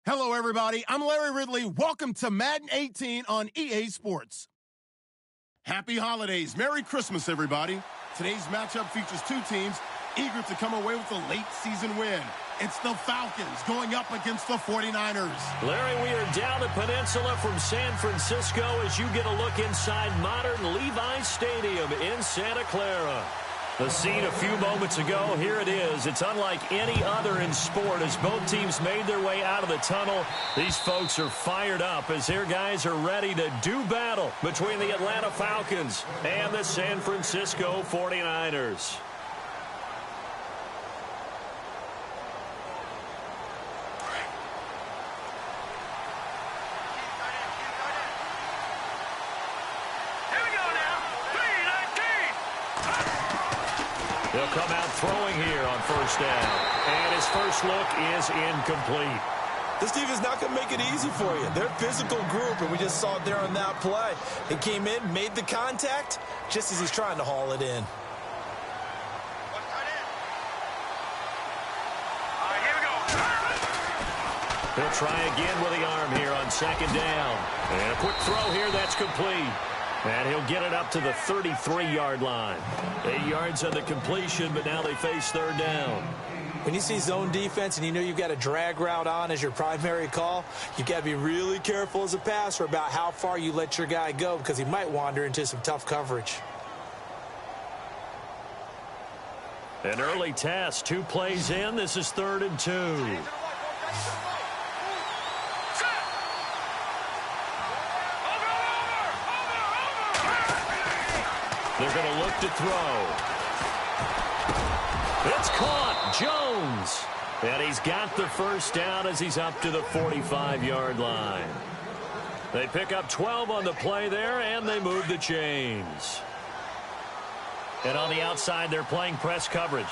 Hello, everybody. I'm Larry Ridley. Welcome to Madden 18 on EA Sports. Happy holidays. Merry Christmas, everybody. Today's matchup features two teams eager to come away with a late-season win. It's the Falcons going up against the 49ers. Larry, we are down the peninsula from San Francisco as you get a look inside modern Levi Stadium in Santa Clara. The scene a few moments ago, here it is. It's unlike any other in sport as both teams made their way out of the tunnel. These folks are fired up as their guys are ready to do battle between the Atlanta Falcons and the San Francisco 49ers. He'll come out throwing here on first down. And his first look is incomplete. This defense is not going to make it easy for you. They're a physical group, and we just saw it there on that play. He came in, made the contact, just as he's trying to haul it in. He'll try again with the arm here on second down. And a quick throw here, that's complete. And he'll get it up to the 33-yard line. 8 yards on the completion, but now they face third down. When you see zone defense and you know you've got a drag route on as your primary call, you've got to be really careful as a passer about how far you let your guy go because he might wander into some tough coverage. An early test, 2 plays in. This is 3rd and 2. They're going to look to throw. It's caught. Jones. And he's got the first down as he's up to the 45-yard line. They pick up 12 on the play there, and they move the chains. And on the outside, they're playing press coverage.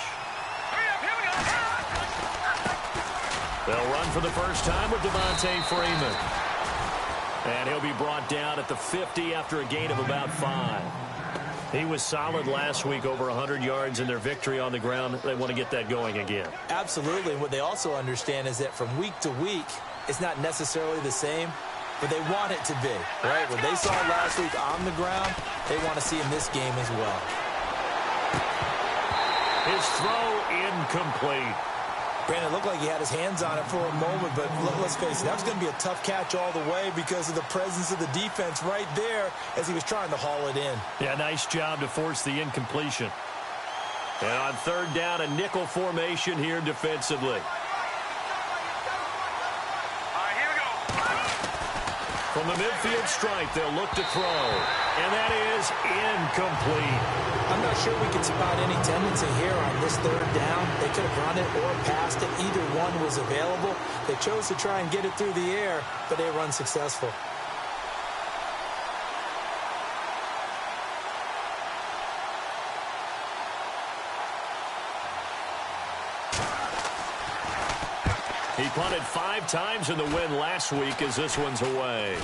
They'll run for the first time with Devontae Freeman. And he'll be brought down at the 50 after a gain of about 5. He was solid last week, over 100 yards in their victory on the ground. They want to get that going again. Absolutely. What they also understand is that from week to week, it's not necessarily the same, but they want it to be, right? What they saw last week on the ground, they want to see in this game as well. His throw incomplete. Brandon, it looked like he had his hands on it for a moment, but let's face it, that was going to be a tough catch all the way because of the presence of the defense right there as he was trying to haul it in. Yeah, nice job to force the incompletion. And on third down, a nickel formation here defensively. From the midfield stripe, they'll look to throw. And that is incomplete. I'm not sure we can spot any tendency here on this third down. They could have run it or passed it. Either one was available. They chose to try and get it through the air, but they were unsuccessful. He punted 5 times in the win last week as this one's away.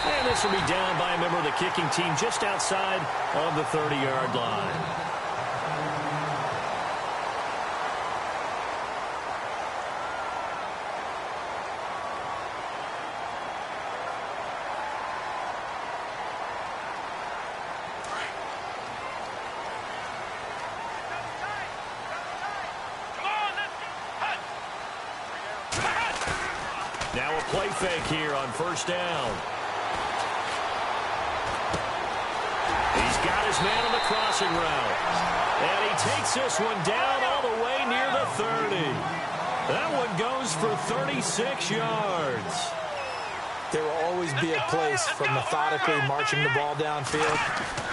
And this will be down by a member of the kicking team just outside of the 30-yard line. Now a play fake here on first down. He's got his man on the crossing route. And he takes this one down all the way near the 30. That one goes for 36 yards. There will always be a place for methodically marching the ball downfield.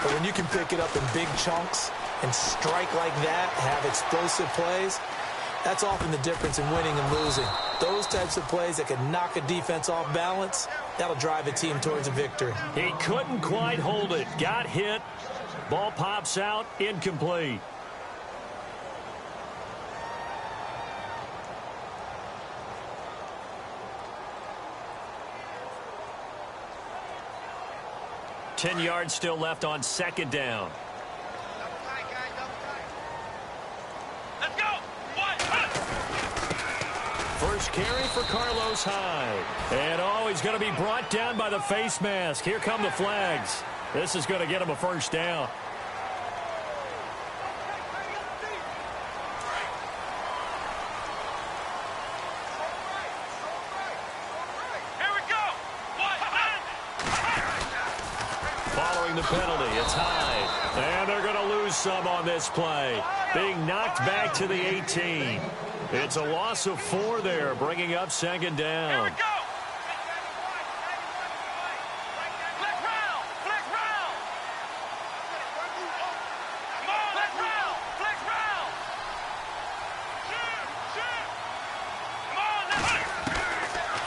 But when you can pick it up in big chunks and strike like that, have explosive plays, that's often the difference in winning and losing. Those types of plays that can knock a defense off balance, that'll drive a team towards a victory. He couldn't quite hold it. Got hit. Ball pops out. Incomplete. Ten yards still left on second down. first carry for Carlos Hyde. And, he's going to be brought down by the face mask. Here come the flags. This is going to get him a first down. Following the penalty, it's Hyde. And they're going to lose some on this play. Being knocked back to the 18. It's a loss of 4 there, bringing up second down.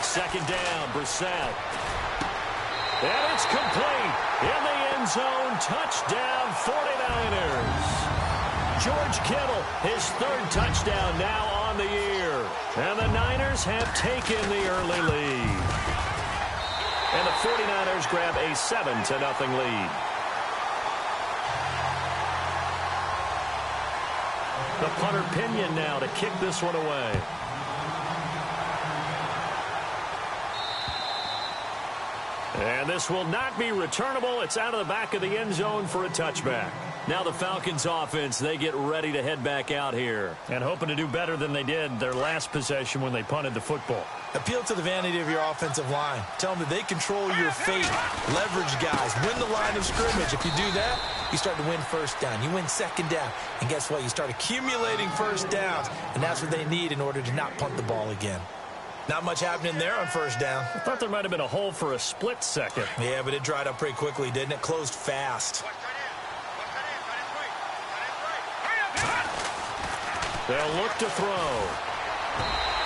Second down, Brissett. And it's complete. In the end zone, touchdown 49ers. George Kittle, his 3rd touchdown now on the year. And the Niners have taken the early lead. And the 49ers grab a 7-0 lead. The punter Pinion now to kick this one away. And this will not be returnable. It's out of the back of the end zone for a touchback. Now the Falcons offense, they get ready to head back out here. And hoping to do better than they did their last possession when they punted the football. Appeal to the vanity of your offensive line. Tell them that they control your fate. Leverage guys. Win the line of scrimmage. If you do that, you start to win first down. You win second down. And guess what? You start accumulating first downs. And that's what they need in order to not punt the ball again. Not much happening there on first down. I thought there might have been a hole for a split second. Yeah, but it dried up pretty quickly, didn't it? Closed fast. They'll look to throw.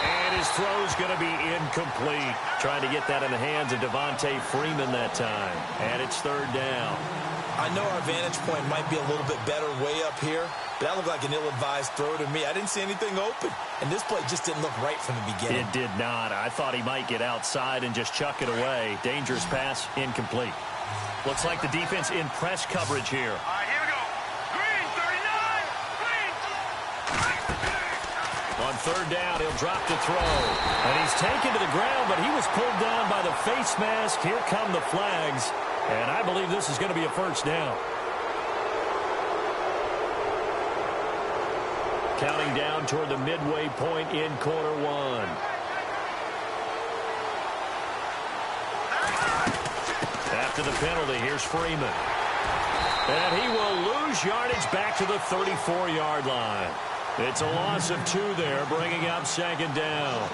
And his throw's going to be incomplete. Trying to get that in the hands of Devontae Freeman that time. And it's 3rd down. I know our vantage point might be a little bit better way up here, but that looked like an ill-advised throw to me. I didn't see anything open, and this play just didn't look right from the beginning. It did not. I thought he might get outside and just chuck it away. Dangerous pass, incomplete. Looks like the defense in press coverage here. All right, here we go. Green, 39, green. On 3rd down, he'll drop to throw. And he's taken to the ground, but he was pulled down by the face mask. Here come the flags. And I believe this is going to be a first down. Counting down toward the midway point in quarter 1. After the penalty, here's Freeman. And he will lose yardage back to the 34-yard line. It's a loss of 2 there, bringing up second down.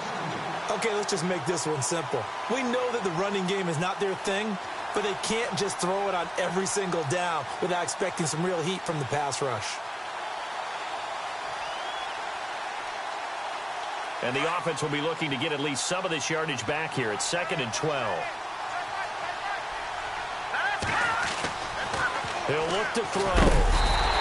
Okay, let's just make this one simple. We know that the running game is not their thing, but they can't just throw it on every single down without expecting some real heat from the pass rush. And the offense will be looking to get at least some of this yardage back here. It's 2nd and 12. He'll look to throw.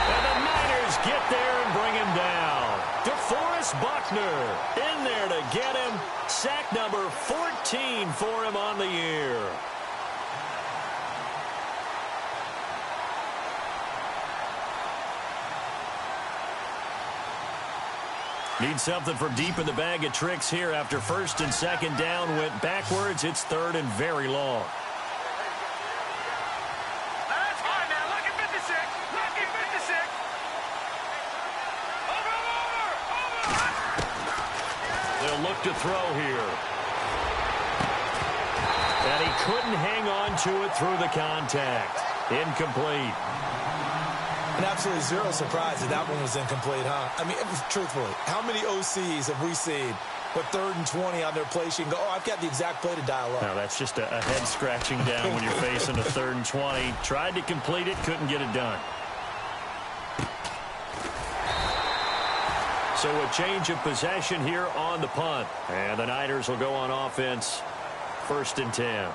And the Niners get there and bring him down. DeForest Buckner in there to get him. Sack number 14 for him on the year. Need something from deep in the bag of tricks here after 1st and 2nd down went backwards. It's 3rd and very long. That's fine now. Lucky 56. Lucky 56. Over. They'll look to throw here. And he couldn't hang on to it through the contact. Incomplete. And absolutely zero surprise that that one was incomplete, huh? I mean, truthfully, how many OCs have we seen with 3rd and 20 on their play sheet and go, oh, I've got the exact play to dial up? Now, that's just a head scratching down when you're facing a 3rd and 20. Tried to complete it, couldn't get it done. So a change of possession here on the punt. And the Niners will go on offense, 1st and 10.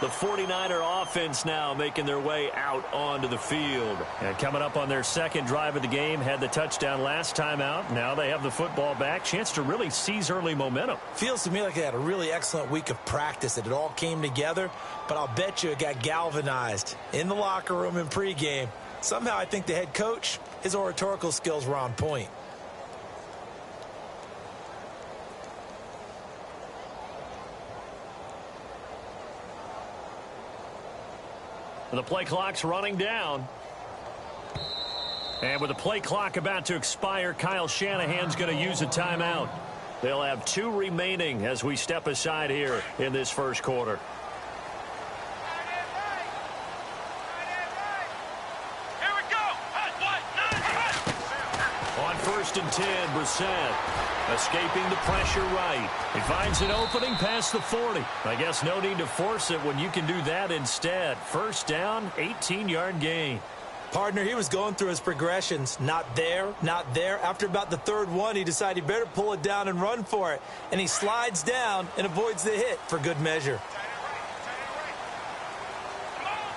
The 49er offense now making their way out onto the field. And coming up on their 2nd drive of the game, had the touchdown last time out. Now they have the football back. Chance to really seize early momentum. Feels to me like they had a really excellent week of practice, that it all came together. But I'll bet you it got galvanized in the locker room in pregame. Somehow I think the head coach, his oratorical skills were on point. The play clock's running down. And with the play clock about to expire, Kyle Shanahan's going to use a timeout. They'll have 2 remaining as we step aside here in this first quarter. Here we go. On 1st and 10, Brissett escaping the pressure right. He finds an opening past the 40. I guess no need to force it when you can do that instead. First down, 18-yard gain. Partner, he was going through his progressions. Not there, not there. After about the 3rd one, he decided he better pull it down and run for it. And he slides down and avoids the hit for good measure.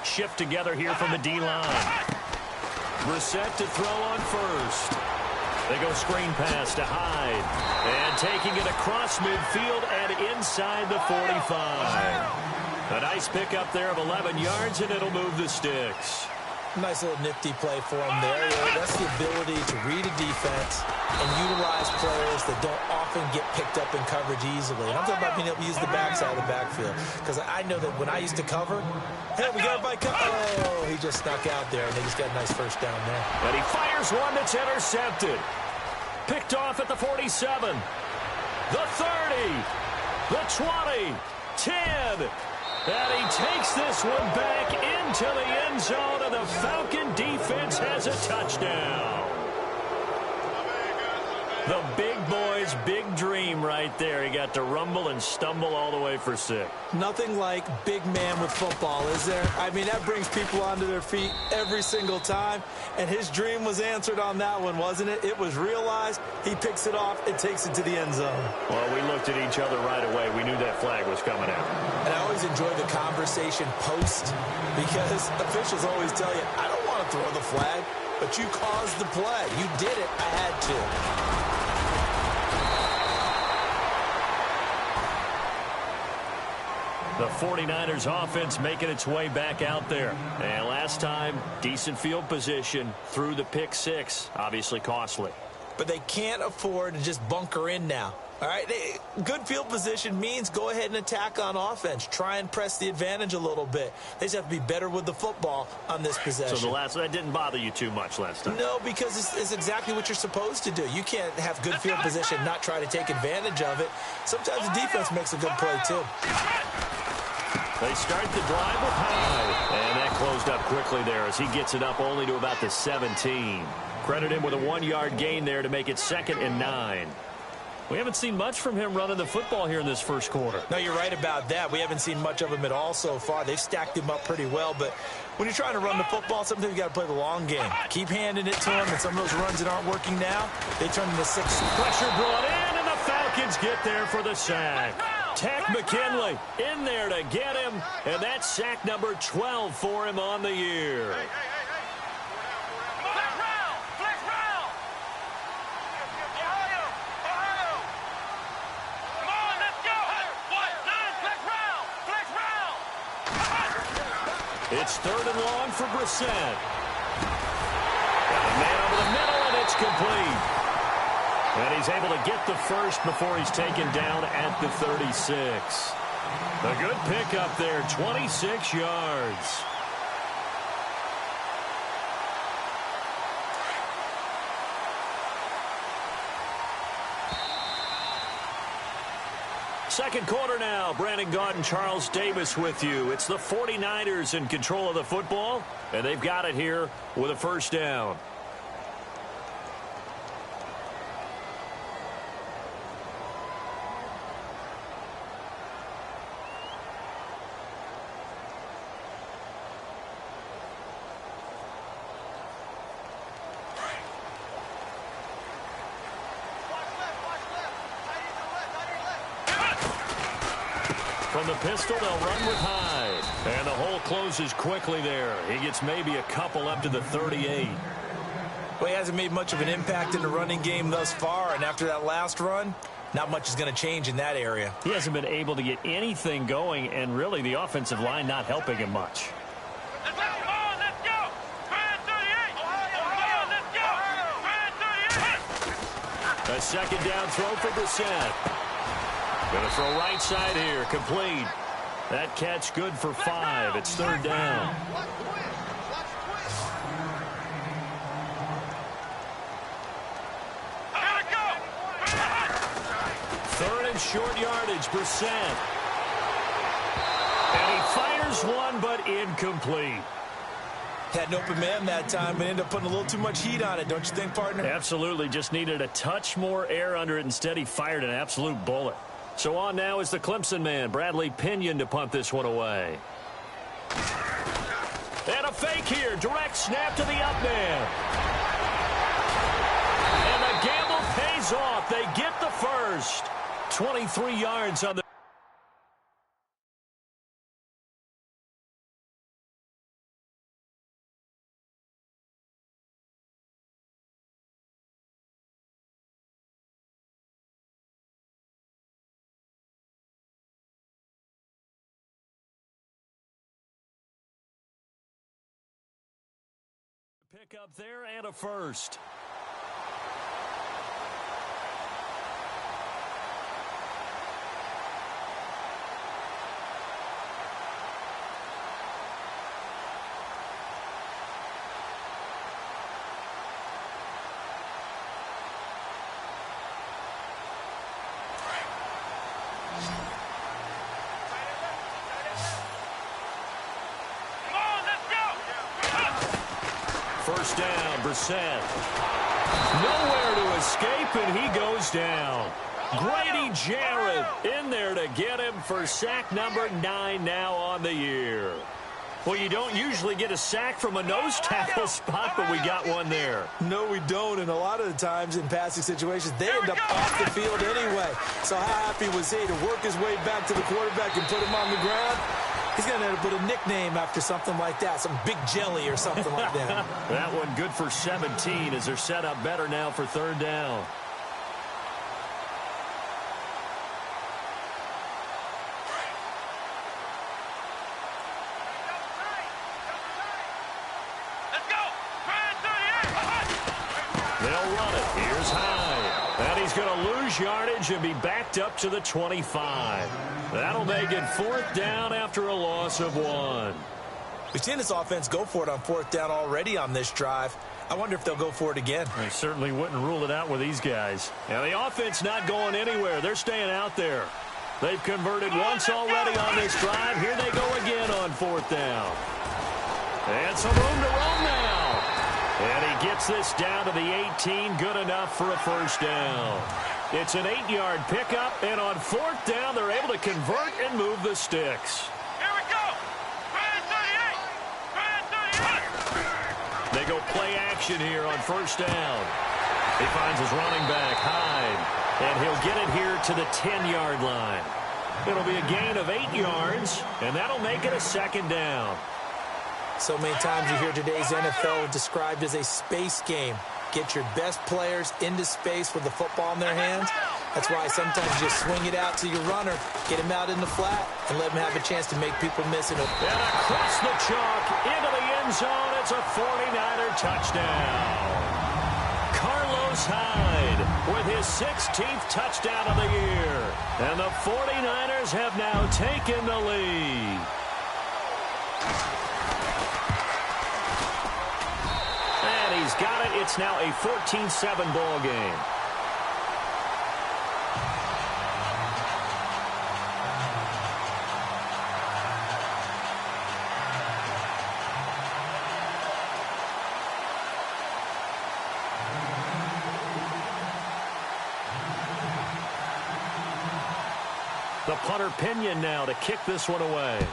Shift together here from the D-line. Brissett to throw on 1st. They go screen pass to Hyde. And taking it across midfield and inside the 45. A nice pickup there of 11 yards, and it'll move the sticks. Nice little nifty play for him there. That's the ability to read a defense and utilize players that don't often get picked up in coverage easily. And I'm talking about being able to use the backside of the backfield. Because I know that when I used to cover, hey, we got everybody covered. Oh, he just snuck out there, and they just got a nice first down there. And he fires one that's intercepted. Picked off at the 47. The 30. The 20. 10. And he takes this one back into the end zone, and the Falcon defense has a touchdown. The big boy's big dream right there. He got to rumble and stumble all the way for 6. Nothing like big man with football, is there? I mean, that brings people onto their feet every single time. And his dream was answered on that one, wasn't it? It was realized. He picks it off and takes it to the end zone. Well, we looked at each other right away. We knew that flag was coming out. And I always enjoy the conversation post because officials always tell you, I don't want to throw the flag, but you caused the play. You did it. I had to. The 49ers offense making its way back out there. And last time, decent field position through the pick 6. Obviously costly. But they can't afford to just bunker in now. All right, good field position means go ahead and attack on offense. Try and press the advantage a little bit. They just have to be better with the football on this possession. So that didn't bother you too much last time? No, because it's exactly what you're supposed to do. You can't have good field position and not try to take advantage of it. Sometimes the defense makes a good play, too. They start the drive with Hyde. And that closed up quickly there as he gets it up only to about the 17. Credit him with a 1-yard gain there to make it 2nd and 9. We haven't seen much from him running the football here in this first quarter. No, you're right about that. We haven't seen much of him at all so far. They've stacked him up pretty well, but when you're trying to run the football, sometimes you got to play the long game. Keep handing it to him, and some of those runs that aren't working now, they turn into 6. Pressure brought in, and the Falcons get there for the sack. Tech McKinley in there to get him, and that's sack number 12 for him on the year. It's 3rd and long for Brissett. Got a man over the middle, and it's complete. And he's able to get the first before he's taken down at the 36. A good pickup there, 26 yards. Second quarter now. Brandon Gaunt and Charles Davis with you. It's the 49ers in control of the football, and they've got it here with a first down. From the pistol, they'll run with Hyde. And the hole closes quickly there. He gets maybe a couple up to the 38. Well, he hasn't made much of an impact in the running game thus far, and after that last run, not much is going to change in that area. He hasn't been able to get anything going, and really the offensive line not helping him much. Let's go! Brand 38! Brand 38! A second down throw for Brissett. Going to throw right side here, complete. That catch good for 5. It's 3rd down. short yardage. Brissett. And he fires one, but incomplete. Had an open man that time and ended up putting a little too much heat on it, don't you think, partner? Absolutely. Just needed a touch more air under it. Instead, he fired an absolute bullet. So on now is the Clemson man, Bradley Pinion, to punt this one away. And a fake here. Direct snap to the up man. And the gamble pays off. They get the first. 23 yards on the... Pick up there and a first. First down, Brissett. Nowhere to escape, and he goes down. Grady Jarrett in there to get him for sack number 9 now on the year. Well, you don't usually get a sack from a nose tackle spot, but we got one there. No, we don't, and a lot of the times in passing situations, they end up off the field anyway. So how happy was he to work his way back to the quarterback and put him on the ground? He's going to end up with a nickname after something like that, some Big Jelly or something like that. That one good for 17 as they're set up better now for third down. They'll run it. Here's Hyde. And he's going to lose yardage and be backed up to the 25. That'll make it fourth down after a loss of 1. We've seen this offense go for it on fourth down already on this drive. I wonder if they'll go for it again. I certainly wouldn't rule it out with these guys. Now, the offense not going anywhere. They're staying out there. They've converted once already on this drive. Here they go again on fourth down. And some room to roam now. And he gets this down to the 18. Good enough for a first down. It's an 8-yard pickup, and on fourth down, they're able to convert and move the sticks. Here we go. They go play action here on first down. He finds his running back, Hyde, and he'll get it here to the 10-yard line. It'll be a gain of 8 yards, and that'll make it a second down. So many times you hear today's NFL described as a space game. Get your best players into space with the football in their hands. That's why sometimes you just swing it out to your runner, get him out in the flat, and let him have a chance to make people miss it. And across the chalk, into the end zone, it's a 49er touchdown. Carlos Hyde with his 16th touchdown of the year. And the 49ers have now taken the lead. And he's got it. It's now a 14-7 ball game. The punter Pinion now to kick this one away.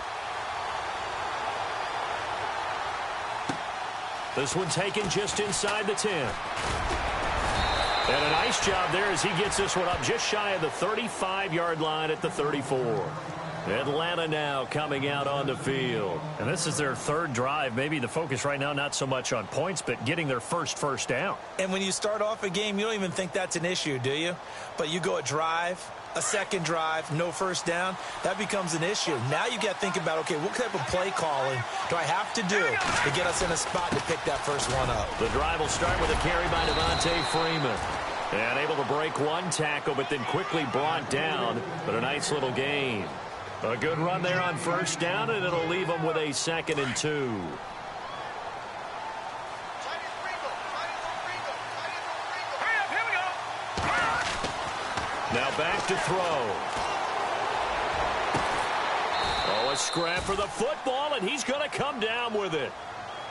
This one taken just inside the 10. And a nice job there as he gets this one up just shy of the 35-yard line at the 34. Atlanta now coming out on the field. And this is their third drive. Maybe the focus right now not so much on points, but getting their first down. And when you start off a game, you don't even think that's an issue, do you? But you go a drive, a second drive, no first down, that becomes an issue. Now you got to think about, okay, what type of play calling do I have to do to get us in a spot to pick that first one up? The drive will start with a carry by Devontae Freeman. And able to break one tackle, but then quickly brought down. But a nice little gain. A good run there on first down, and it'll leave them with a 2nd and 2. Now back to throw. Oh, a scrap for the football, and he's going to come down with it.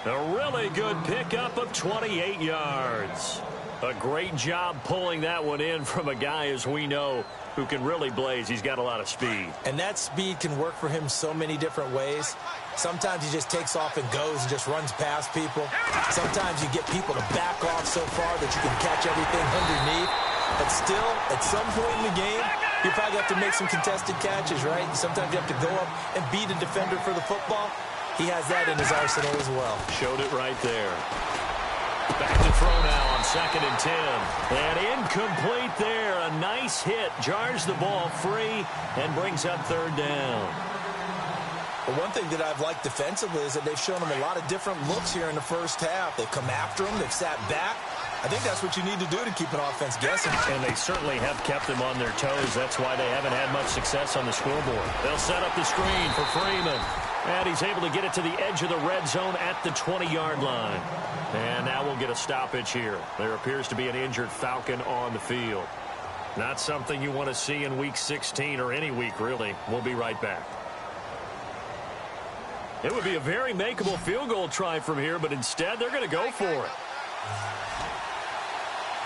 A really good pickup of 28 yards. A great job pulling that one in from a guy, as we know, who can really blaze. He's got a lot of speed. And that speed can work for him so many different ways. Sometimes he just takes off and goes and just runs past people. Sometimes you get people to back off so far that you can catch everything underneath. But still, at some point in the game, you probably have to make some contested catches, right? Sometimes you have to go up and beat a defender for the football. He has that in his arsenal as well. Showed it right there. Back to throw now on 2nd and 10. And incomplete there. A nice hit. Jars the ball free and brings up 3rd down. But one thing that I've liked defensively is that they've shown him a lot of different looks here in the first half. They've come after him. They've sat back. I think that's what you need to do to keep an offense guessing. And they certainly have kept them on their toes. That's why they haven't had much success on the scoreboard. They'll set up the screen for Freeman. And he's able to get it to the edge of the red zone at the 20-yard line. And now we'll get a stoppage here. There appears to be an injured Falcon on the field. Not something you want to see in Week 16 or any week, really. We'll be right back. It would be a very makeable field goal try from here, but instead they're going to go for it.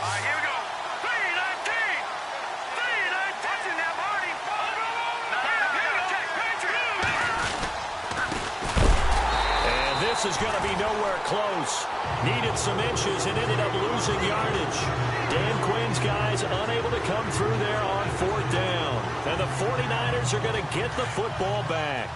All right, here we go. 3-19. 3-19. Touching that, Marty. And this is going to be nowhere close. Needed some inches and ended up losing yardage. Dan Quinn's guys unable to come through there on 4th down. And the 49ers are going to get the football back.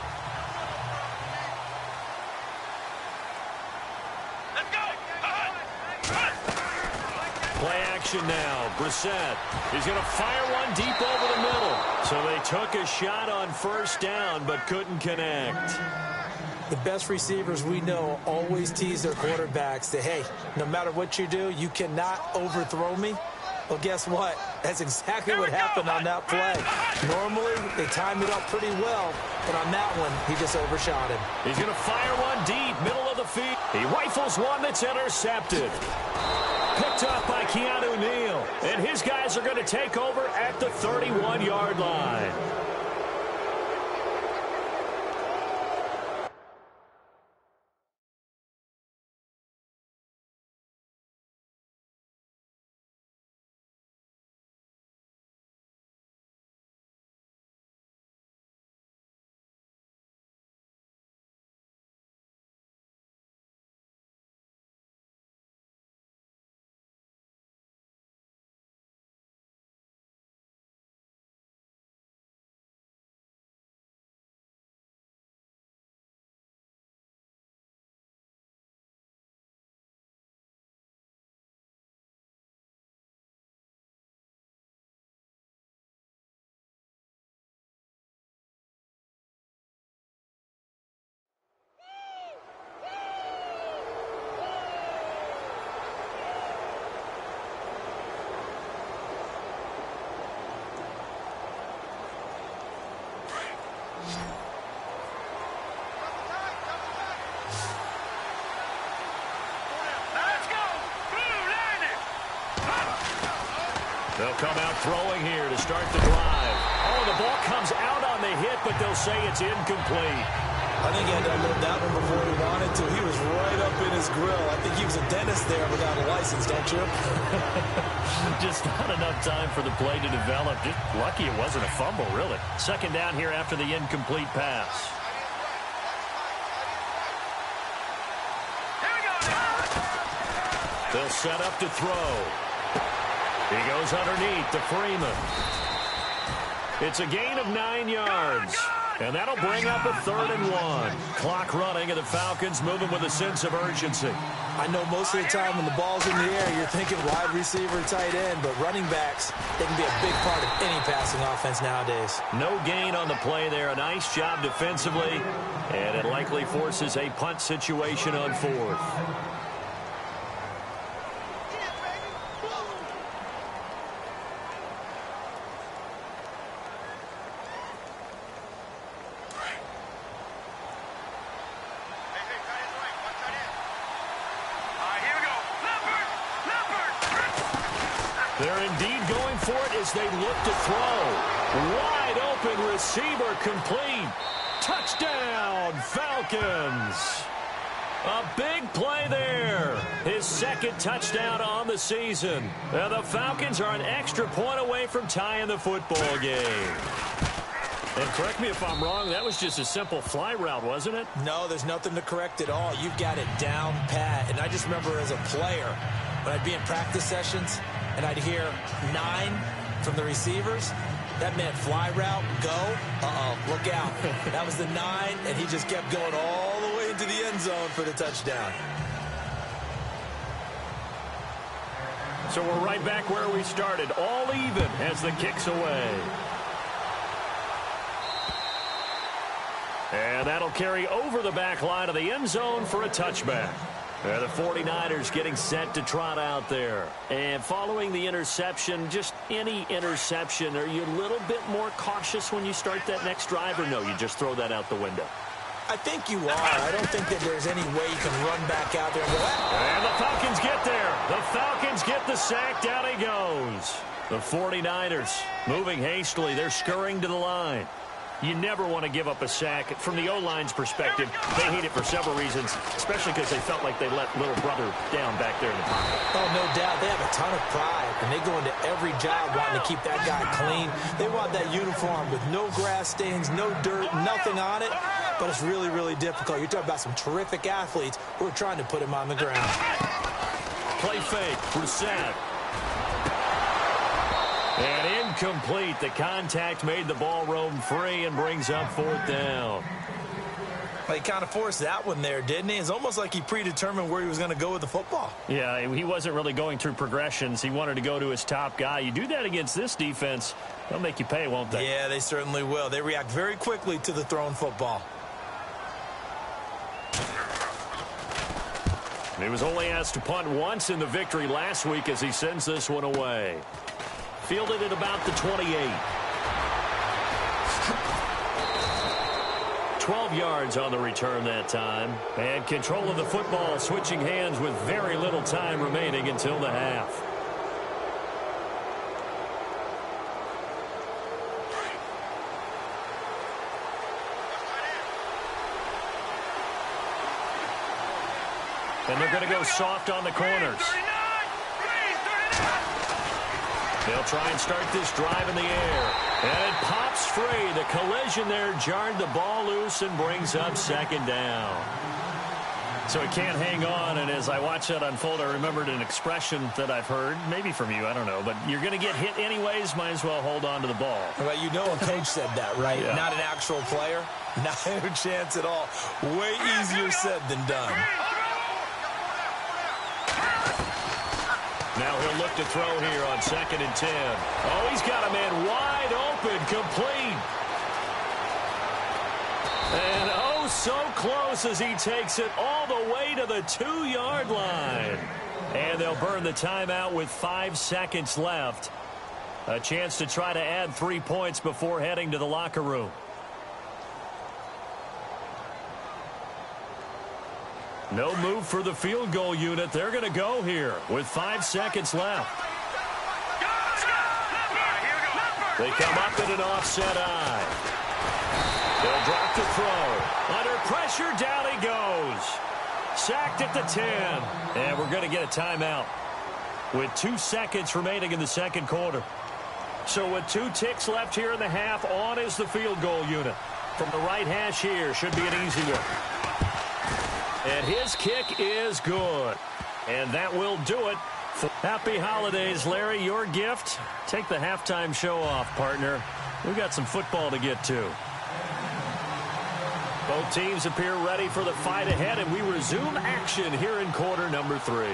Play action now. Brissett. He's going to fire one deep over the middle. So they took a shot on 1st down but couldn't connect. The best receivers we know always tease their quarterbacks that, hey, no matter what you do, you cannot overthrow me. Well, guess what? That's exactly what happened on that play. Normally, they time it up pretty well, but on that one, he just overshot him. He's going to fire one deep, middle of the field. He rifles one that's intercepted. Picked up by Keanu Neal. And his guys are going to take over at the 31-yard line. They'll come out throwing here to start the drive. Oh, the ball comes out on the hit, but they'll say it's incomplete. I think he had to unload that one before he wanted to. He was right up in his grill. I think he was a dentist there without a license, don't you? Just not enough time for the play to develop. Just lucky it wasn't a fumble, really. 2nd down here after the incomplete pass. They'll set up to throw. He goes underneath to Freeman. It's a gain of 9 yards. And that'll bring up a 3rd and 1. Clock running, and the Falcons moving with a sense of urgency. I know most of the time when the ball's in the air, you're thinking wide receiver, tight end, but running backs, they can be a big part of any passing offense nowadays. No gain on the play there. A nice job defensively, and it likely forces a punt situation on 4th. They're indeed going for it as they look to throw. Wide open receiver complete. Touchdown, Falcons. A big play there. His second touchdown on the season. And the Falcons are an extra point away from tying the football game. And correct me if I'm wrong, that was just a simple fly route, wasn't it? No, there's nothing to correct at all. You've got it down pat. And I just remember as a player, when I'd be in practice sessions and I'd hear 9 from the receivers, that meant fly route, go, look out. That was the 9, and he just kept going all the way into the end zone for the touchdown. So we're right back where we started, all even as the kick's away. And that'll carry over the back line of the end zone for a touchback. The 49ers getting set to trot out there. And following the interception, just any interception, are you a little bit more cautious when you start that next drive, or no, you just throw that out the window? I think you are. I don't think that there's any way you can run back out there and go, And the Falcons get there. The Falcons get the sack. Down he goes. The 49ers moving hastily. They're scurrying to the line. You never want to give up a sack. From the O-line's perspective, they hate it for several reasons, especially because they felt like they let little brother down back there in the pocket. Oh, no doubt. They have a ton of pride, and they go into every job wanting to keep that guy clean. They want that uniform with no grass stains, no dirt, nothing on it, but it's really, really difficult. You're talking about some terrific athletes who are trying to put him on the ground. Play fake, Brissett. And incomplete. The contact made the ball roam free and brings up 4th down. Well, he kind of forced that one there, didn't he? It's almost like he predetermined where he was going to go with the football. Yeah, he wasn't really going through progressions. He wanted to go to his top guy. You do that against this defense, they'll make you pay, won't they? Yeah, they certainly will. They react very quickly to the thrown football. He was only asked to punt once in the victory last week as he sends this one away. Fielded at about the 28. 12 yards on the return that time. And control of the football, switching hands with very little time remaining until the half. And they're going to go soft on the corners. They'll try and start this drive in the air. And it pops free. The collision there jarred the ball loose and brings up 2nd down. So it can't hang on. And as I watch that unfold, I remembered an expression that I've heard, maybe from you, I don't know. But you're going to get hit anyways, might as well hold on to the ball. Well, you know a coach said that, right? Yeah. Not an actual player. Not a chance at all. Way easier said than done. Now he'll look to throw here on 2nd and 10. Oh, he's got a man wide open, complete. And oh, so close as he takes it all the way to the 2-yard line. And they'll burn the timeout with 5 seconds left. A chance to try to add 3 points before heading to the locker room. No move for the field goal unit. They're going to go here with 5 seconds left. They come up in an offset eye. They'll drop the throw. Under pressure, down he goes. Sacked at the 10. And we're going to get a timeout with 2 seconds remaining in the second quarter. So with 2 ticks left here in the half, on is the field goal unit. From the right hash here, should be an easy one. And his kick is good. And that will do it. Happy holidays, Larry. Your gift? Take the halftime show off, partner. We've got some football to get to. Both teams appear ready for the fight ahead, and we resume action here in quarter number 3.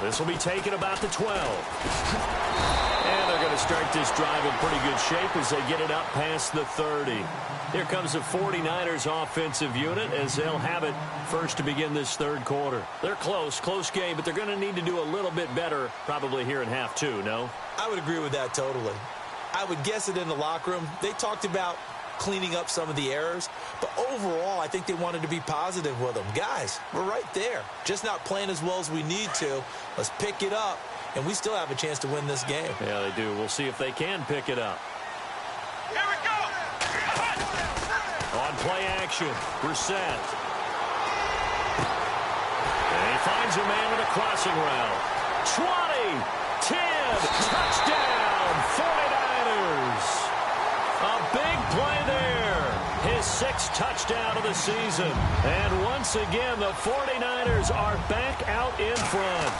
This will be taken about the 12. And they're going to start this drive in pretty good shape as they get it up past the 30. Here comes the 49ers offensive unit as they'll have it first to begin this third quarter. They're close game, but they're going to need to do a little bit better probably here in half 2, no? I would agree with that totally. I would guess it in the locker room. They talked about cleaning up some of the errors. But overall, I think they wanted to be positive with them. Guys, we're right there. Just not playing as well as we need to. Let's pick it up, and we still have a chance to win this game. Yeah, they do. We'll see if they can pick it up. Here we go. On play action, Brissett. And he finds a man in a crossing route. 20, 10, touchdown, 49ers. A big play there. His 6th touchdown of the season. And once again, the 49ers are back out in front.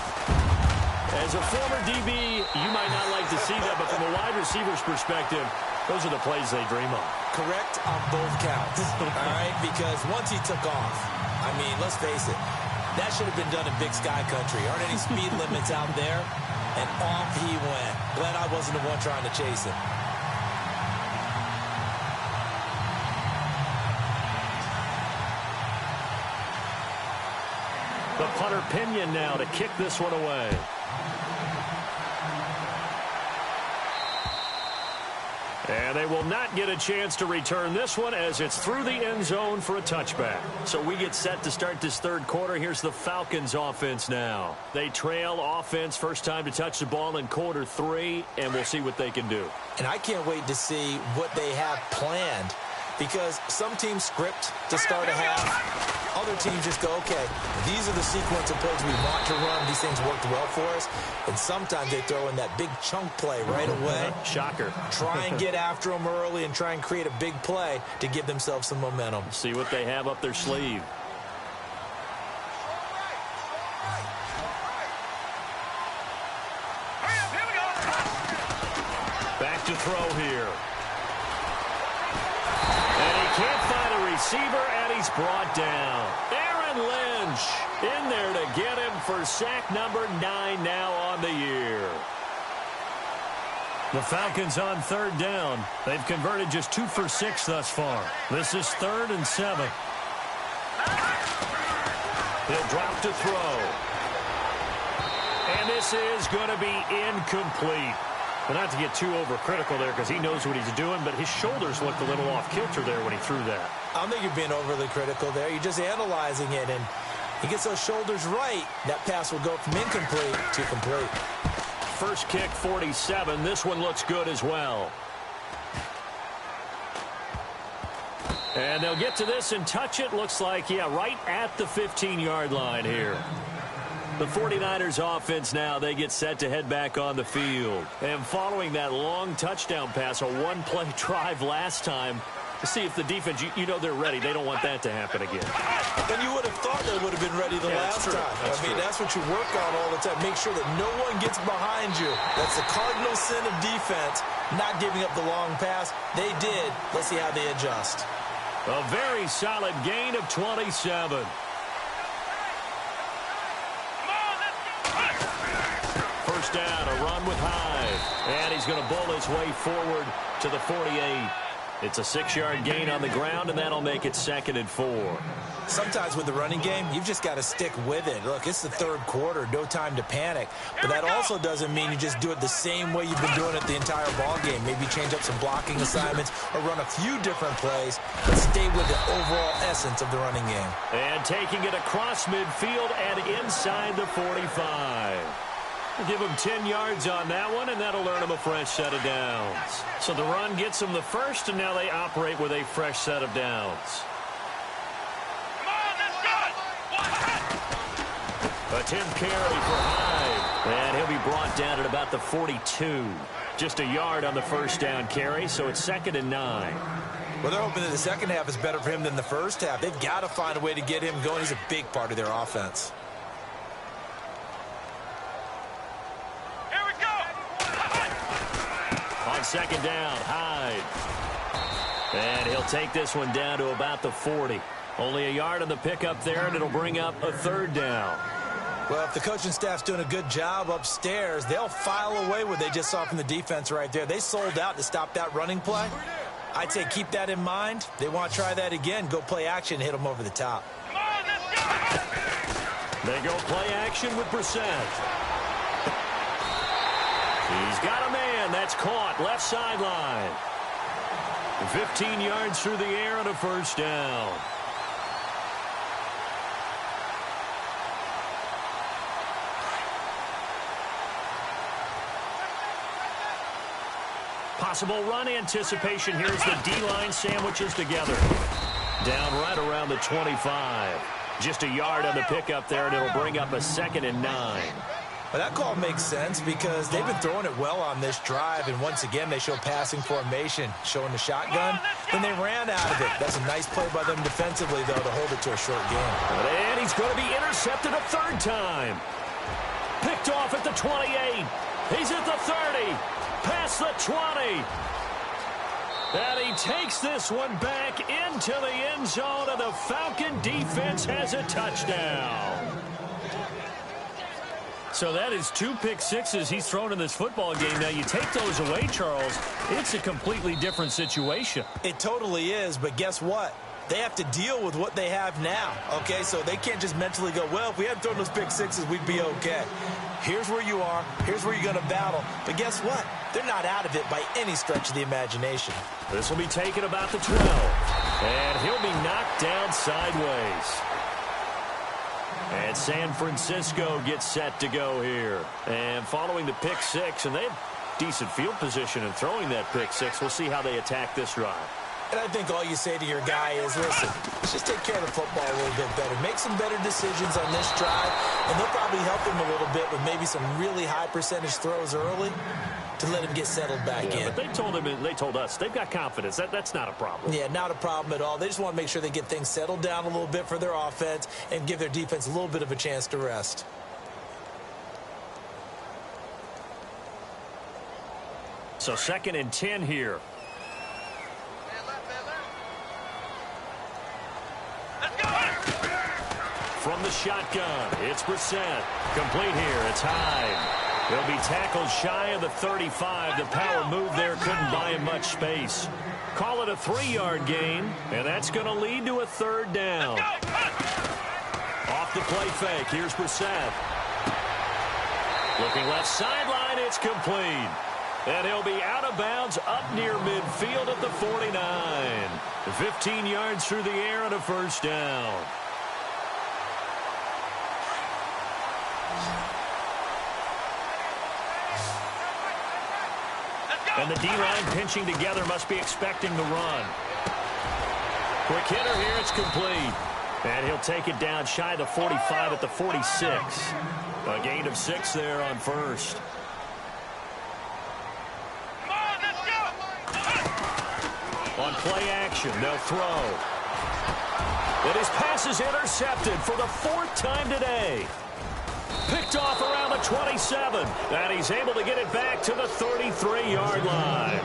As a former DB, you might not like to see that, but from a wide receiver's perspective, those are the plays they dream of. Correct on both counts, all right? Because once he took off, I mean, let's face it, that should have been done in Big Sky Country. Aren't any speed limits out there? And off he went. Glad I wasn't the one trying to chase him. The punter Pinion now to kick this one away. And they will not get a chance to return this one as it's through the end zone for a touchback. So we get set to start this third quarter. Here's the Falcons offense now. They trail offense, first time to touch the ball in quarter 3, and we'll see what they can do. And I can't wait to see what they have planned, because some teams script to start a half. Other teams just go, okay, these are the sequence of plays we want to run. These things worked well for us. And sometimes they throw in that big chunk play right away. Shocker. Try and get after them early and try and create a big play to give themselves some momentum. See what they have up their sleeve. Back to throw here. And he can't find a receiver, and he's brought down. Aaron Lynch in there to get him for sack number 9 now on the year. The Falcons on third down. They've converted just 2 for 6 thus far. This is 3rd and 7. He'll drop to throw. And this is going to be incomplete. But not to get too overcritical there, because he knows what he's doing, but his shoulders looked a little off kilter there when he threw that. I don't think you're being overly critical there. You're just analyzing it, and he gets those shoulders right. That pass will go from incomplete to complete. First kick, 47. This one looks good as well. And they'll get to this and touch it. Looks like, yeah, right at the 15-yard line here. The 49ers offense now, they get set to head back on the field. And following that long touchdown pass, a one-play drive last time, to see if the defense, you know they're ready. They don't want that to happen again. And you would have thought they would have been ready the last time. That's what you work on all the time. Make sure that no one gets behind you. That's the cardinal sin of defense, not giving up the long pass. They did. Let's see how they adjust. A very solid gain of 27. First down, a run with Hyde. And he's going to bowl his way forward to the 48. It's a 6-yard gain on the ground, and that'll make it 2nd and 4. Sometimes with the running game, you've just got to stick with it. Look, it's the third quarter, no time to panic. But that also doesn't mean you just do it the same way you've been doing it the entire ball game. Maybe change up some blocking assignments or run a few different plays, but stay with the overall essence of the running game. And taking it across midfield and inside the 45. Give him 10 yards on that one, and that'll earn him a fresh set of downs. So the run gets them the first, and now they operate with a fresh set of downs. Attempt carry for Hyde, and he'll be brought down at about the 42. Just a yard on the first down carry, so it's 2nd and 9. Well, they're hoping that the second half is better for him than the first half. They've got to find a way to get him going. He's a big part of their offense. On second down, Hyde. And he'll take this one down to about the 40. Only a yard on the pickup there, and it'll bring up a 3rd down. Well, if the coaching staff's doing a good job upstairs, they'll file away what they just saw from the defense right there. They sold out to stop that running play. I'd say keep that in mind. They want to try that again. Go play action, hit them over the top. They go play action with Brissett. He's got a man. That's caught left sideline. 15 yards through the air and a first down. Possible run anticipation. Here's the D-line sandwiches together. Down right around the 25. Just a yard on the pickup there, and it'll bring up a 2nd and 9. Well, that call makes sense because they've been throwing it well on this drive, and once again, they show passing formation, showing the shotgun. Then they ran out of it. That's a nice play by them defensively, though, to hold it to a short game. And he's going to be intercepted a 3rd time. Picked off at the 28. He's at the 30. Past the 20. And he takes this one back into the end zone, and the Falcon defense has a touchdown. So that is 2 pick sixes he's thrown in this football game. Now, you take those away, Charles, it's a completely different situation. It totally is, but guess what? They have to deal with what they have now, okay? So they can't just mentally go, well, if we hadn't thrown those pick sixes, we'd be okay. Here's where you are. Here's where you're going to battle. But guess what? They're not out of it by any stretch of the imagination. This will be taken about the 12. And he'll be knocked down sideways. And San Francisco gets set to go here. And following the pick six, and they have decent field position in throwing that pick six. We'll see how they attack this drive. And I think all you say to your guy is, listen, let's just take care of the football a little bit better. Make some better decisions on this drive, and they'll probably help him a little bit with maybe some really high percentage throws early to let him get settled back in. But they told him, and they told us, they've got confidence. That's not a problem. Yeah, not a problem at all. They just want to make sure they get things settled down a little bit for their offense and give their defense a little bit of a chance to rest. So 2nd and 10 here. From the shotgun, it's Brissett. Complete here, it's Hyde. He'll be tackled shy of the 35. The power move there couldn't buy him much space. Call it a 3-yard gain, and that's going to lead to a 3rd down. Off the play fake, here's Brissett. Looking left sideline, it's complete. And he'll be out of bounds up near midfield at the 49. 15 yards through the air and a first down. And the D-line pinching together, must be expecting the run. Quick hitter here, it's complete. And he'll take it down shy of the 45 at the 46. A gain of 6 there on first. On play action, they'll throw. And his pass is intercepted for the 4th time today. Picked off around the 27. And he's able to get it back to the 33-yard line.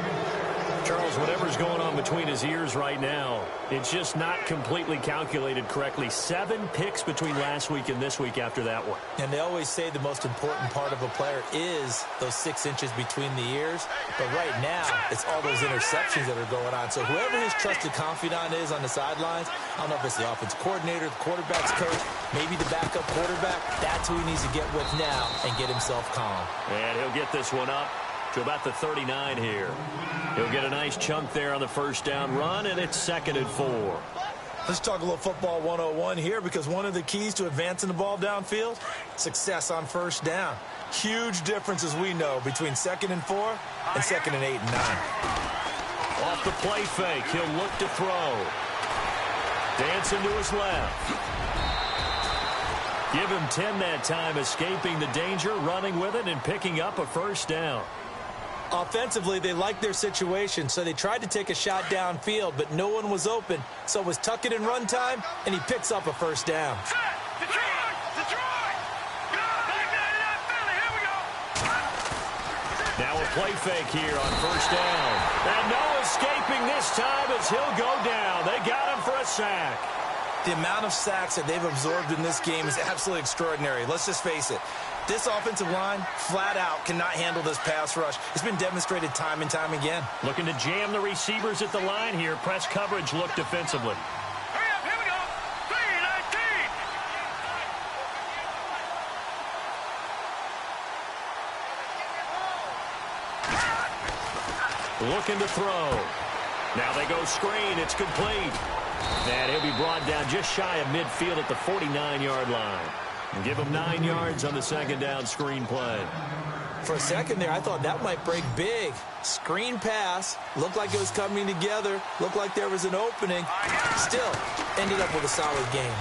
Charles, whatever's going on between his ears right now, it's just not completely calculated correctly. 7 picks between last week and this week after that one. And they always say the most important part of a player is those 6 inches between the ears. But right now, it's all those interceptions that are going on. So whoever his trusted confidant is on the sidelines, I don't know if it's the offensive coordinator, the quarterback's coach, maybe the backup quarterback, that's who he needs to get with now and get himself calm. And he'll get this one up to about the 39 here. He'll get a nice chunk there on the first down run, and it's 2nd and 4. Let's talk a little football 101 here, because one of the keys to advancing the ball downfield, success on first down. Huge difference, as we know, between 2nd and 4 and 2nd and 8 and 9. Off the play fake, he'll look to throw. Dancing to his left. Give him 10 that time, escaping the danger, running with it, and picking up a first down. Offensively, they liked their situation, so they tried to take a shot downfield, but no one was open. So it was tuck it and run time, and he picks up a first down. Now a play fake here on first down. And no escaping this time as he'll go down. They got him for a sack. The amount of sacks that they've absorbed in this game is absolutely extraordinary. Let's just face it. This offensive line, flat out, cannot handle this pass rush. It's been demonstrated time and time again. Looking to jam the receivers at the line here. Press coverage look defensively. Hurry up, here we go. 3-19. Looking to throw. Now they go screen. It's complete. And he'll be brought down just shy of midfield at the 49-yard line. And give him 9 yards on the second down screen play. For a second there, I thought that might break big. Screen pass. Looked like it was coming together. Looked like there was an opening. Still, ended up with a solid game.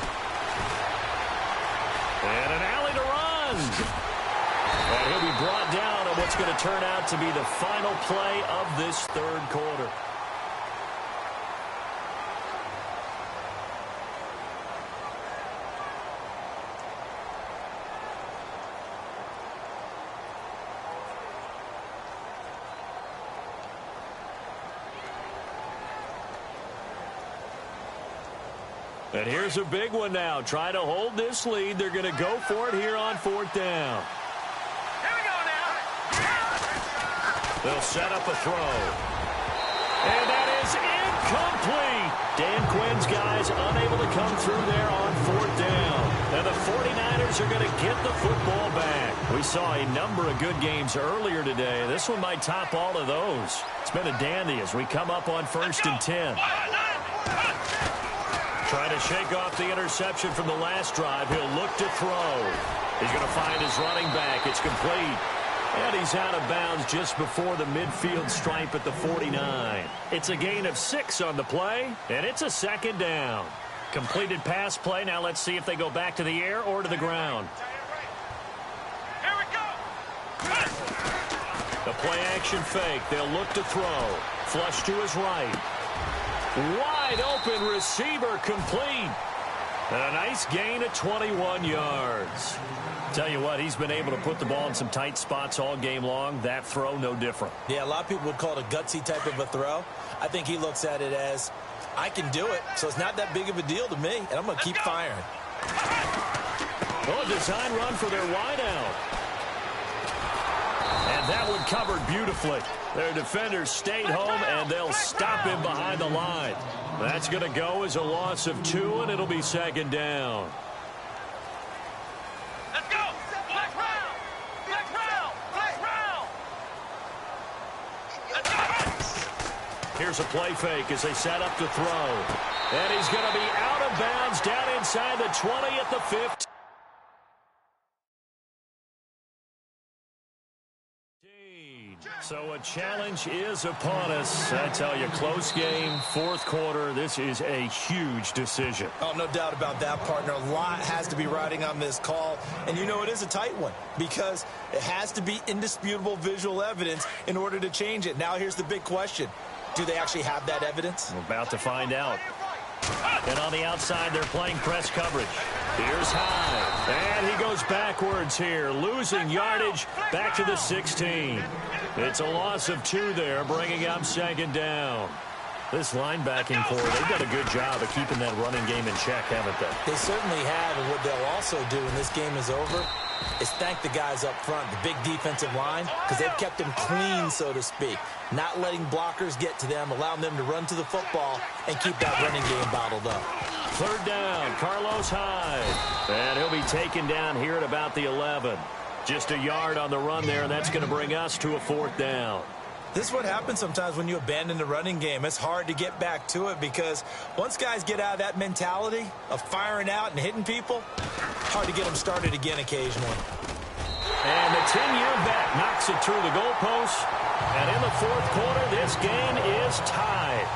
And an alley to run. And he'll be brought down on what's going to turn out to be the final play of this third quarter. And here's a big one now. Try to hold this lead. They're going to go for it here on fourth down. Here we go now. They'll set up a throw. And that is incomplete. Dan Quinn's guys unable to come through there on fourth down. And the 49ers are going to get the football back. We saw a number of good games earlier today. This one might top all of those. It's been a dandy as we come up on 1st and 10. Trying to shake off the interception from the last drive. He'll look to throw. He's going to find his running back. It's complete. And he's out of bounds just before the midfield stripe at the 49. It's a gain of 6 on the play, and it's a second down. Completed pass play. Now let's see if they go back to the air or to the ground. Here we go. The play action fake. They'll look to throw. Flush to his right. Wide open receiver complete. And a nice gain of 21 yards. Tell you what, he's been able to put the ball in some tight spots all game long. That throw, no different. Yeah, a lot of people would call it a gutsy type of a throw. I think he looks at it as, I can do it, so it's not that big of a deal to me, and I'm going to keep firing. Well, a design run for their wideout. And that one covered beautifully. Their defenders stayed home, and they'll stop him behind the line. That's going to go as a loss of 2, and it'll be second down. Let's go. Flex round. Flex round. Flex round. Let's go. Here's a play fake as they set up to throw. And he's going to be out of bounds down inside the 20 at the 15. So a challenge is upon us. I tell you, close game, fourth quarter. This is a huge decision. Oh, no doubt about that, partner. A lot has to be riding on this call. And you know it is a tight one because it has to be indisputable visual evidence in order to change it. Now here's the big question. Do they actually have that evidence? We're about to find out. And on the outside, they're playing press coverage. Here's High. And he goes backwards here, losing yardage back to the 16. It's a loss of 2 there, bringing up second down. This linebacking core, they've done a good job of keeping that running game in check, haven't they? They certainly have, and what they'll also do when this game is over is thank the guys up front, the big defensive line, because they've kept them clean, so to speak, not letting blockers get to them, allowing them to run to the football and keep that running game bottled up. Third down, Carlos Hyde. And he'll be taken down here at about the 11. Just a yard on the run there, and that's going to bring us to a fourth down. This is what happens sometimes when you abandon the running game. It's hard to get back to it because once guys get out of that mentality of firing out and hitting people, hard to get them started again occasionally. And the 10-year vet knocks it through the goalpost. And in the fourth quarter, this game is tied.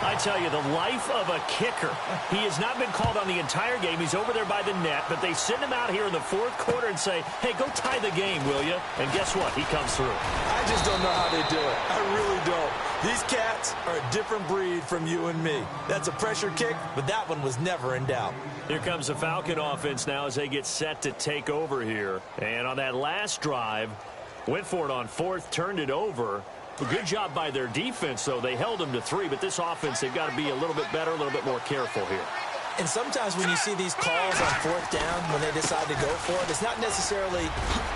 I tell you, the life of a kicker. He has not been called on the entire game. He's over there by the net, but they send him out here in the fourth quarter and say, hey, go tie the game, will you? And guess what? He comes through. I just don't know how they do it. I really don't. These cats are a different breed from you and me. That's a pressure kick, but that one was never in doubt. Here comes the Falcon offense now as they get set to take over here. And on that last drive, went for it on fourth, turned it over. A good job by their defense, though. They held them to 3, but this offense, they've got to be a little bit better, a little bit more careful here. And sometimes when you see these calls on fourth down, when they decide to go for it, it's not necessarily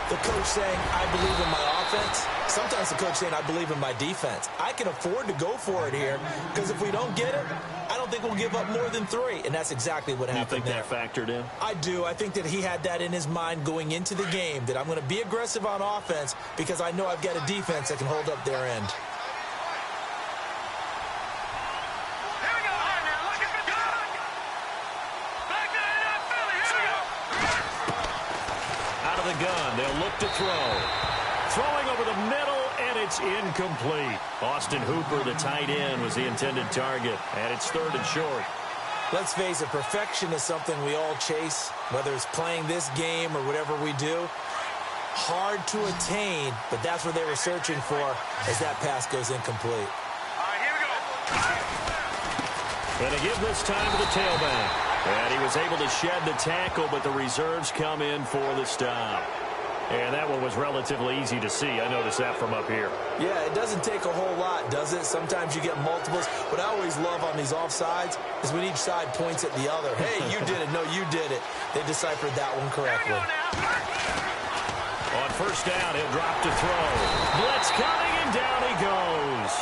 the coach saying, I believe in my offense. Sometimes the coach saying, I believe in my defense. I can afford to go for it here because if we don't get it, I don't think we'll give up more than 3. And that's exactly what happened there. You think that factored in? I do. I think that he had that in his mind going into the game, that I'm going to be aggressive on offense because I know I've got a defense that can hold up their end. out of the gun. They'll look to throw. Throwing over the middle, and it's incomplete. Austin Hooper, the tight end, was the intended target, and it's 3rd and short. Let's face it, perfection is something we all chase, whether it's playing this game or whatever we do. Hard to attain, but that's what they were searching for as that pass goes incomplete. All right, here we go. And they give this time to the tailback. And he was able to shed the tackle, but the reserves come in for the stop. And that one was relatively easy to see. I noticed that from up here. Yeah, it doesn't take a whole lot, does it? Sometimes you get multiples. What I always love on these offsides is when each side points at the other. Hey, you did it. No, you did it. They deciphered that one correctly. On first down, he'll drop to throw. Blitz coming, and down he goes.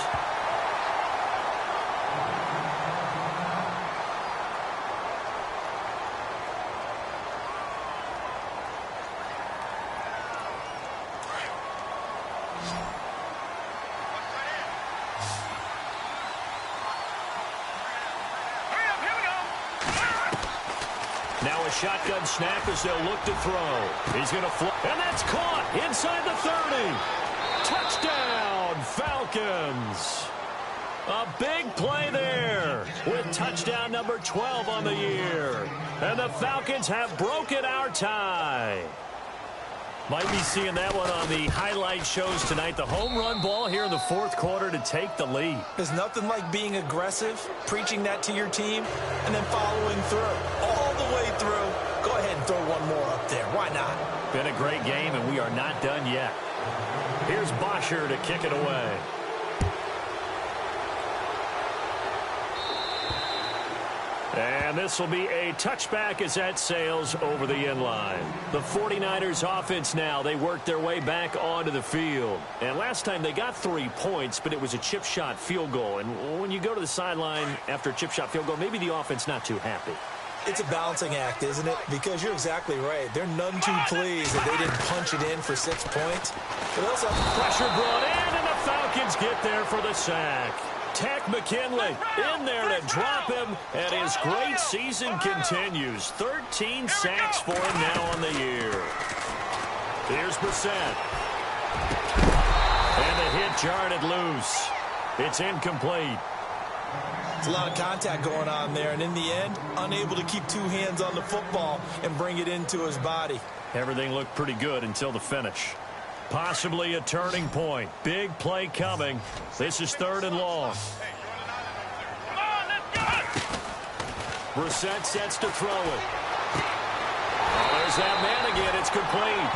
Now a shotgun snap as they'll look to throw. He's going to fly, and that's caught inside the 30. Touchdown, Falcons. A big play there with touchdown number 12 on the year. And the Falcons have broken our tie. Might be seeing that one on the highlight shows tonight. The home run ball here in the 4th quarter to take the lead. There's nothing like being aggressive, preaching that to your team, and then following through. All the way through. Go ahead and throw one more up there. Why not? Been a great game, and we are not done yet. Here's Bosher to kick it away. And this will be a touchback as that sails over the end line. The 49ers offense now, they worked their way back onto the field. And last time they got 3 points, but it was a chip shot field goal. And when you go to the sideline after a chip shot field goal, maybe the offense not too happy. It's a balancing act, isn't it? Because you're exactly right. They're none too pleased that they didn't punch it in for 6 points. But also pressure brought in, and the Falcons get there for the sack. Tack McKinley in there to drop him, and his great season continues. 13 sacks for him now on the year. Here's Brissett. And the hit jarred it loose. It's incomplete. It's a lot of contact going on there, and in the end, unable to keep 2 hands on the football and bring it into his body. Everything looked pretty good until the finish. Possibly a turning point. Big play coming. This is 3rd and long. Brissett sets to throw it. Oh, there's that man again. It's complete.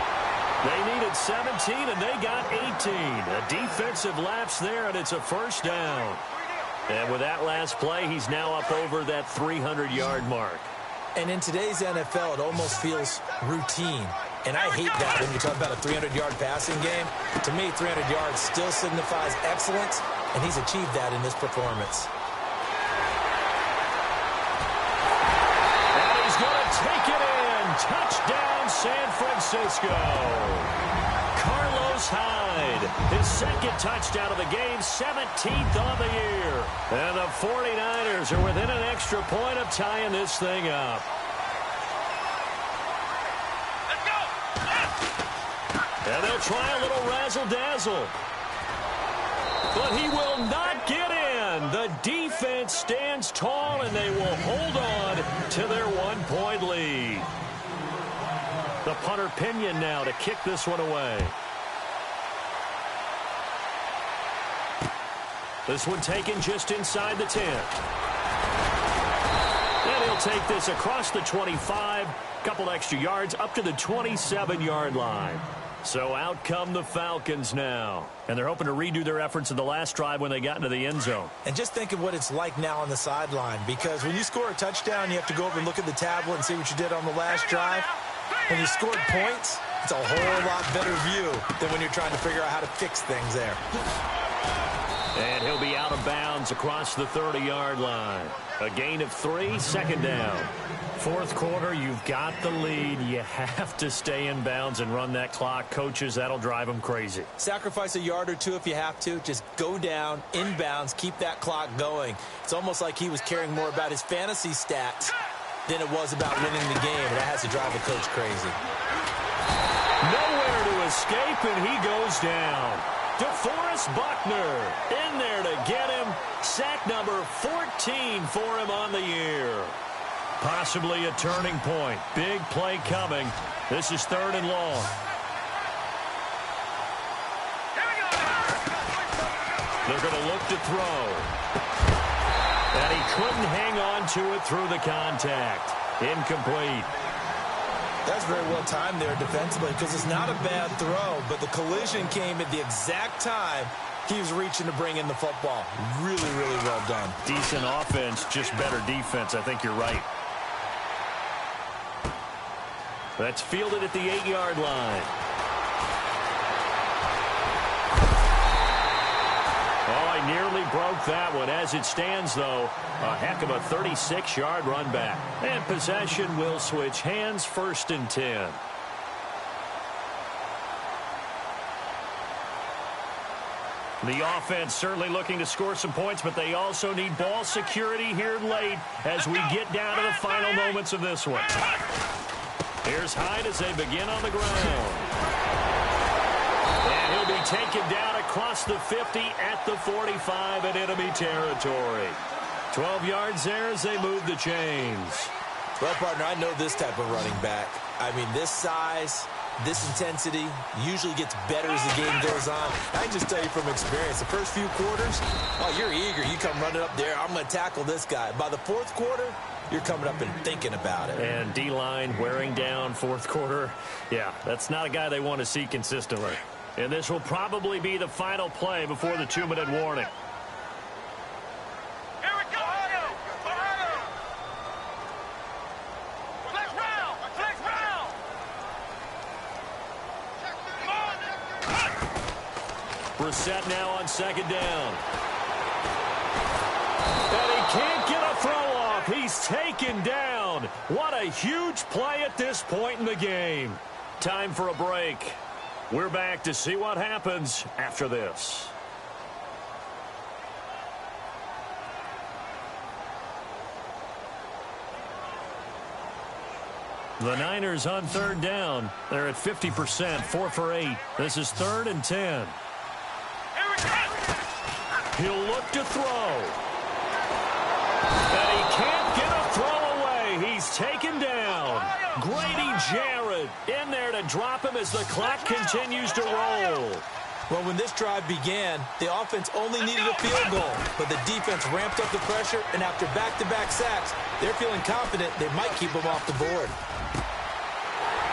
They needed 17, and they got 18. A defensive lapse there, and it's a 1st down. And with that last play, he's now up over that 300-yard mark. And in today's NFL, it almost feels routine. And I hate that when you talk about a 300-yard passing game. To me, 300 yards still signifies excellence, and he's achieved that in this performance. And he's going to take it in. Touchdown, San Francisco. Carlos Hyde, his 2nd touchdown of the game, 17th on the year. And the 49ers are within an extra point of tying this thing up. And they'll try a little razzle-dazzle. But he will not get in. The defense stands tall, and they will hold on to their 1-point lead. The punter Pinion now to kick this one away. This one taken just inside the 10. And he'll take this across the 25. Couple extra yards up to the 27-yard line. So out come the Falcons now. And they're hoping to redo their efforts in the last drive when they got into the end zone. And just think of what it's like now on the sideline. Because when you score a touchdown, you have to go over and look at the tablet and see what you did on the last drive. When you scored points, it's a whole lot better view than when you're trying to figure out how to fix things there. And he'll be out of bounds across the 30-yard line. A gain of 3, 2nd down. 4th quarter, you've got the lead. You have to stay in bounds and run that clock. Coaches, that'll drive them crazy. Sacrifice a yard or 2 if you have to. Just go down, in bounds, keep that clock going. It's almost like he was caring more about his fantasy stats than it was about winning the game. That has to drive a coach crazy. Nowhere to escape, and he goes down. DeForest Buckner in there to get him. Sack number 14 for him on the year. Possibly a turning point. Big play coming. This is 3rd and long. They're going to look to throw. And he couldn't hang on to it through the contact. Incomplete. That's very well timed there defensively because it's not a bad throw, but the collision came at the exact time he was reaching to bring in the football. Really, really well done. Decent offense, just better defense. I think you're right. That's fielded at the 8-yard line. Oh, I nearly broke that one. As it stands, though, a heck of a 36-yard run back. And possession will switch hands, 1st and 10. The offense certainly looking to score some points, but they also need ball security here late as we get down to the final moments of this one. Here's Hyde as they begin on the ground. And he'll be taken down across the 50 at the 45 in enemy territory. 12 yards there as they move the chains. Well, partner, I know this type of running back. I mean, this size, this intensity usually gets better as the game goes on. I can just tell you from experience, the first few quarters, oh, you're eager. You come running up there, I'm going to tackle this guy. By the 4th quarter, you're coming up and thinking about it. And D-line wearing down 4th quarter. Yeah, that's not a guy they want to see consistently. And this will probably be the final play before the 2-minute warning. Here we go. Flex round. Flex round. Brissett now on 2nd down. And he can't get a throw off. He's taken down. What a huge play at this point in the game. Time for a break. We're back to see what happens after this. The Niners on 3rd down. They're at 50%, 4 for 8. This is 3rd and 10. He'll look to throw. And he can't get a throw away. He's taken down. Grady Jarrett in there to drop him as the clock continues to roll. Well, when this drive began, the offense only needed a field goal, but the defense ramped up the pressure, and after back-to-back sacks, they're feeling confident they might keep him off the board.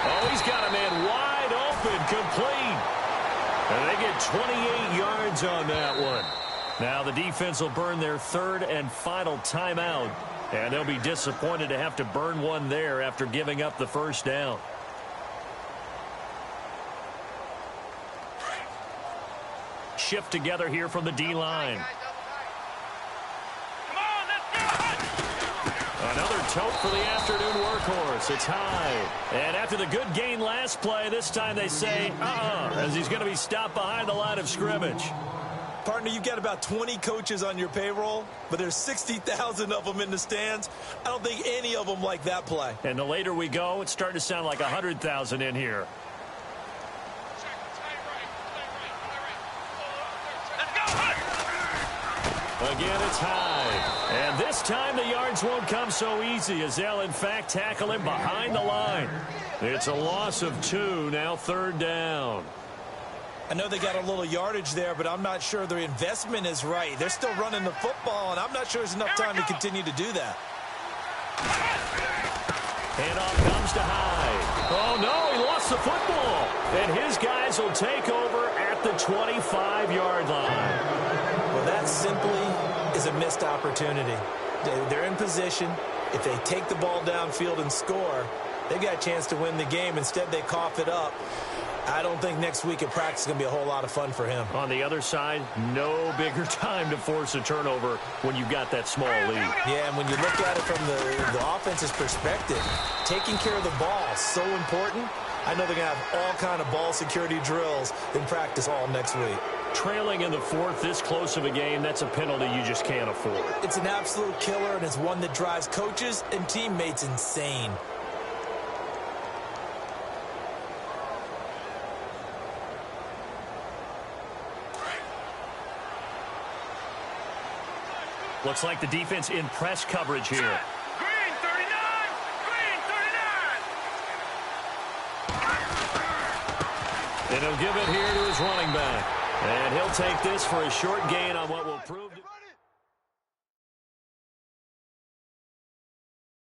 Oh, he's got a man wide open, complete. And they get 28 yards on that one. Now the defense will burn their 3rd and final timeout. And they'll be disappointed to have to burn one there after giving up the 1st down. Shift together here from the D-line. Another tote for the afternoon workhorse. It's Hyde. And after the good gain last play, this time they say, as he's going to be stopped behind the line of scrimmage. Partner, you've got about 20 coaches on your payroll, but there's 60,000 of them in the stands. I don't think any of them like that play. And the later we go, it's starting to sound like 100,000 in here. Again, it's Hyde. And this time the yards won't come so easy as they'll, in fact, tackle him behind the line. It's a loss of 2, now 3rd down. I know they got a little yardage there, but I'm not sure their investment is right. They're still running the football, and I'm not sure there's enough time to continue to do that. Handoff comes to Hyde. Oh, no, he lost the football. And his guys will take over at the 25-yard line. Well, that simply is a missed opportunity. They're in position. If they take the ball downfield and score, they've got a chance to win the game. Instead, they cough it up. I don't think next week at practice is going to be a whole lot of fun for him. On the other side, no bigger time to force a turnover when you've got that small lead. Yeah, and when you look at it from the offense's perspective, taking care of the ball is so important. I know they're going to have all kind of ball security drills in practice all next week. Trailing in the 4th, this close of a game, that's a penalty you just can't afford. It's an absolute killer, and it's one that drives coaches and teammates insane. Looks like the defense in press coverage here. Green 39! Green 39! And he'll give it here to his running back. And he'll take this for a short gain on what will prove.